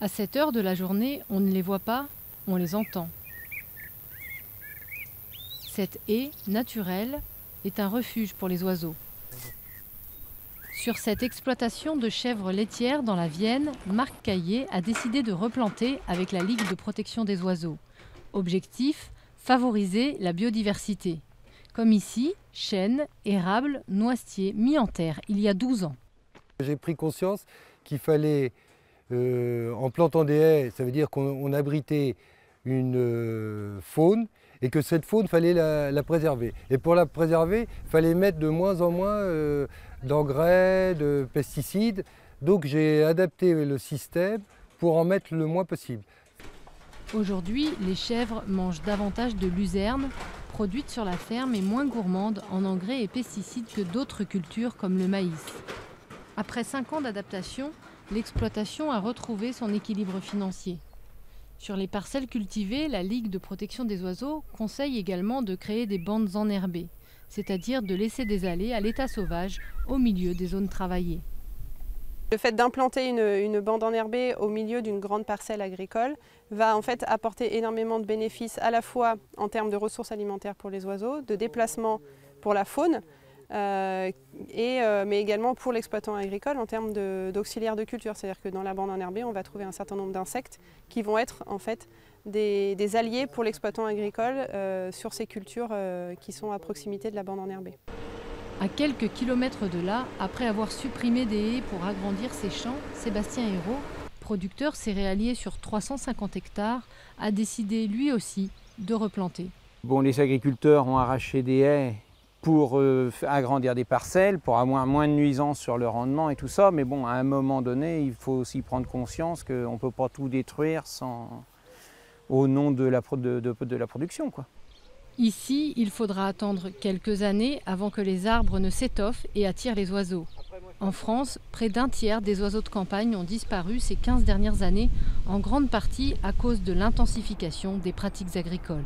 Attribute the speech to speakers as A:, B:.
A: À cette heure de la journée, on ne les voit pas, on les entend. Cette haie naturelle est un refuge pour les oiseaux. Sur cette exploitation de chèvres laitières dans la Vienne, Marc Caillé a décidé de replanter avec la Ligue de protection des oiseaux. Objectif, favoriser la biodiversité. Comme ici, chênes, érables, noisetiers mis en terre il y a 12 ans.
B: J'ai pris conscience qu'il fallait, en plantant des haies, ça veut dire qu'on abritait une faune et que cette faune, il fallait la préserver. Et pour la préserver, il fallait mettre de moins en moins d'engrais, de pesticides. Donc j'ai adapté le système pour en mettre le moins possible.
A: Aujourd'hui, les chèvres mangent davantage de luzerne, produite sur la ferme et moins gourmande en engrais et pesticides que d'autres cultures comme le maïs. Après 5 ans d'adaptation, l'exploitation a retrouvé son équilibre financier. Sur les parcelles cultivées, la Ligue de protection des oiseaux conseille également de créer des bandes enherbées, c'est-à-dire de laisser des allées à l'état sauvage au milieu des zones travaillées.
C: Le fait d'implanter une bande enherbée au milieu d'une grande parcelle agricole va en fait apporter énormément de bénéfices à la fois en termes de ressources alimentaires pour les oiseaux, de déplacement pour la faune, mais également pour l'exploitant agricole en termes d'auxiliaires de culture. C'est-à-dire que dans la bande enherbée, on va trouver un certain nombre d'insectes qui vont être en fait des alliés pour l'exploitant agricole sur ces cultures qui sont à proximité de la bande enherbée.
A: À quelques kilomètres de là, après avoir supprimé des haies pour agrandir ses champs, Sébastien Hérault, producteur céréalier sur 350 hectares, a décidé lui aussi de replanter.
D: Bon, les agriculteurs ont arraché des haies pour agrandir des parcelles, pour avoir moins de nuisances sur le rendement et tout ça. Mais bon, à un moment donné, il faut aussi prendre conscience qu'on ne peut pas tout détruire au nom de la production, quoi.
A: Ici, il faudra attendre quelques années avant que les arbres ne s'étoffent et attirent les oiseaux. En France, près d'un tiers des oiseaux de campagne ont disparu ces 15 dernières années, en grande partie à cause de l'intensification des pratiques agricoles.